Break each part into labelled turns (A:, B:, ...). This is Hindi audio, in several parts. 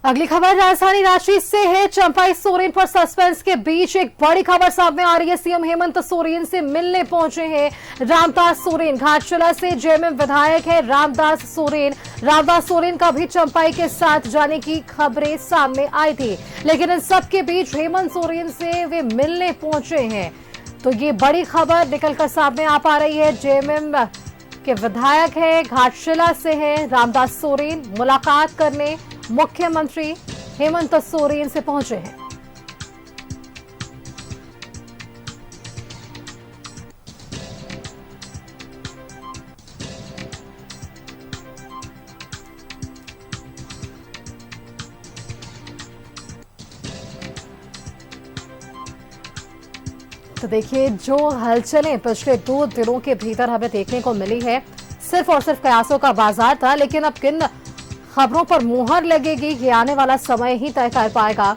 A: अगली खबर राजधानी रांची से है। चंपाई सोरेन पर सस्पेंस के बीच एक बड़ी खबर सामने आ रही है। सीएम हेमंत सोरेन से मिलने पहुंचे हैं रामदास सोरेन। घाटशिला से जेएमएम विधायक है रामदास सोरेन। रामदास सोरेन का भी चंपाई के साथ जाने की खबरें सामने आई थी, लेकिन इन सब के बीच हेमंत सोरेन से वे मिलने पहुंचे हैं, तो ये बड़ी खबर निकलकर सामने आ पा रही है। जेएमएम के विधायक है, घाटशिला से है रामदास सोरेन। मुलाकात करने मुख्यमंत्री हेमंत सोरेन से पहुंचे हैं। तो देखिए, जो हलचलें पिछले 2 दिनों के भीतर हमें देखने को मिली है, सिर्फ और सिर्फ कयासों का बाजार था, लेकिन अब किन खबरों पर मुहर लगेगी ये आने वाला समय ही तय कर पाएगा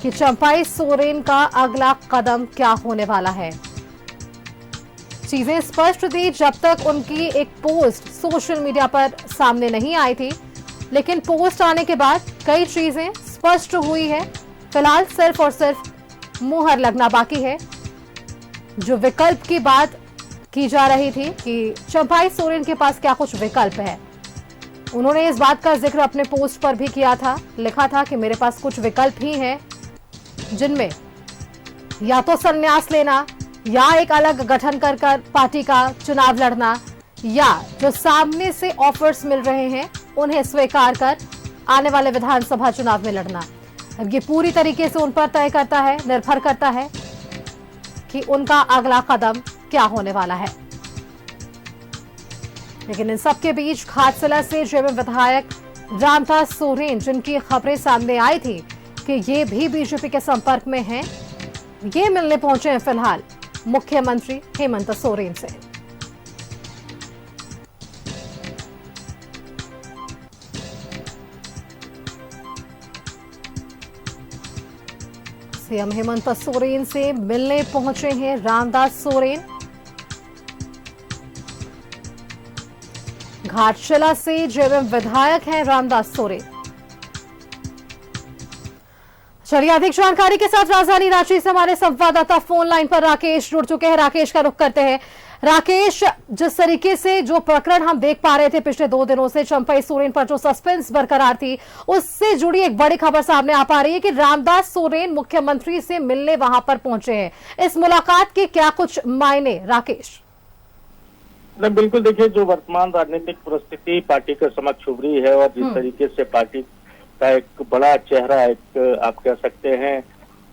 A: कि चंपाई सोरेन का अगला कदम क्या होने वाला है। चीजें स्पष्ट थी जब तक उनकी एक पोस्ट सोशल मीडिया पर सामने नहीं आई थी, लेकिन पोस्ट आने के बाद कई चीजें स्पष्ट हुई है। फिलहाल सिर्फ और सिर्फ मुहर लगना बाकी है। जो विकल्प की बात की जा रही थी कि चंपाई सोरेन के पास क्या कुछ विकल्प है, उन्होंने इस बात का जिक्र अपने पोस्ट पर भी किया था। लिखा था कि मेरे पास कुछ विकल्प ही हैं, जिनमें या तो संन्यास लेना, या एक अलग गठन कर पार्टी का चुनाव लड़ना, या जो सामने से ऑफर्स मिल रहे हैं उन्हें स्वीकार कर आने वाले विधानसभा चुनाव में लड़ना। अब ये पूरी तरीके से उन पर तय करता है, निर्भर करता है कि उनका अगला कदम क्या होने वाला है। लेकिन इन सबके बीच घाटशिला से जेएमएम विधायक रामदास सोरेन, जिनकी खबरें सामने आई थी कि ये भी बीजेपी के संपर्क में हैं, ये मिलने पहुंचे हैं फिलहाल मुख्यमंत्री हेमंत सोरेन से। सीएम हेमंत सोरेन से मिलने पहुंचे हैं रामदास सोरेन। घाटशिला से जेएमएम विधायक हैं रामदास सोरेन। चलिए, अधिक जानकारी के साथ राजधानी रांची से हमारे संवाददाता फोन लाइन पर राकेश जुड़ चुके हैं। राकेश का रुख करते हैं। राकेश, जिस तरीके से जो प्रकरण हम देख पा रहे थे पिछले 2 दिनों से, चंपाई सोरेन पर जो सस्पेंस बरकरार थी, उससे जुड़ी एक बड़ी खबर सामने आ पा रही है कि रामदास सोरेन मुख्यमंत्री से मिलने वहां पर पहुंचे हैं। इस मुलाकात के क्या कुछ मायने, राकेश?
B: बिल्कुल, देखिए, जो वर्तमान राजनीतिक परिस्थिति पार्टी के समक्ष उभरी है और जिस तरीके से पार्टी का एक बड़ा चेहरा, एक आप कह सकते हैं,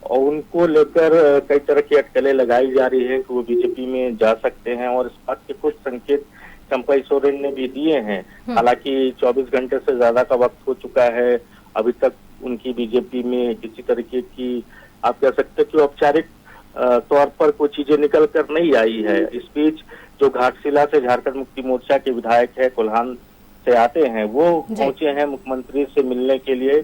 B: और उनको लेकर कई तरह की अटकलें लगाई जा रही है कि वो बीजेपी में जा सकते हैं, और इस बात के कुछ संकेत चंपाई सोरेन ने भी दिए हैं। हालांकि 24 घंटे से ज्यादा का वक्त हो चुका है, अभी तक उनकी बीजेपी में किसी तरीके की आप कह सकते हैं कि औपचारिक तौर पर कोई चीजें निकल कर नहीं आई है। इस बीच जो घाटशिला से झारखंड मुक्ति मोर्चा के विधायक है, कोल्हान से आते हैं, वो पहुंचे हैं मुख्यमंत्री से मिलने के लिए।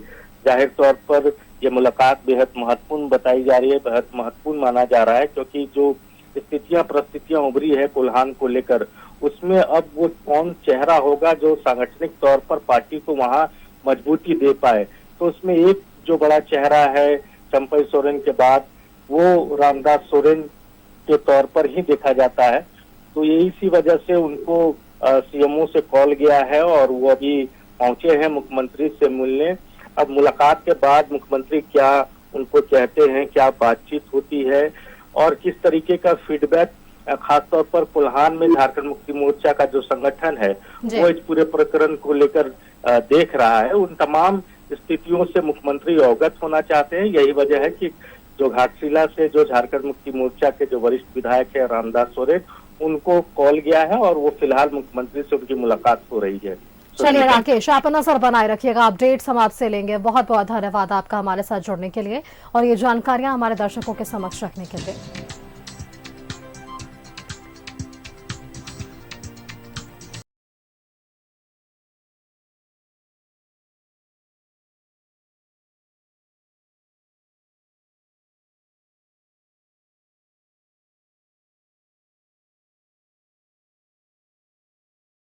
B: जाहिर तौर पर यह मुलाकात बेहद महत्वपूर्ण बताई जा रही है, बेहद महत्वपूर्ण माना जा रहा है, क्योंकि जो परिस्थितियां उभरी है कोल्हान को लेकर, उसमें अब वो कौन चेहरा होगा जो सांगठनिक तौर पर पार्टी को वहां मजबूती दे पाए। तो उसमें एक जो बड़ा चेहरा है चंपाई सोरेन के बाद, वो रामदास सोरेन के तौर पर ही देखा जाता है। तो यही सी वजह से उनको सीएमओ से कॉल गया है और वो अभी पहुंचे हैं मुख्यमंत्री से मिलने। अब मुलाकात के बाद मुख्यमंत्री क्या उनको कहते हैं, क्या बातचीत होती है और किस तरीके का फीडबैक खासतौर पर कोल्हान में झारखंड मुक्ति मोर्चा का जो संगठन है वो इस पूरे प्रकरण को लेकर देख रहा है, उन तमाम स्थितियों से मुख्यमंत्री अवगत होना चाहते हैं। यही वजह है कि जो घाटशिला से जो झारखंड मुक्ति मोर्चा के जो वरिष्ठ विधायक है रामदास सोरेन, उनको कॉल गया है और वो फिलहाल मुख्यमंत्री से उनकी मुलाकात हो रही है।
A: चलिए राकेश, आप नजर बनाए रखिएगा, अपडेट्स हम आपसे लेंगे। बहुत बहुत धन्यवाद आपका हमारे साथ जुड़ने के लिए और ये जानकारियां हमारे दर्शकों के समक्ष रखने के लिए।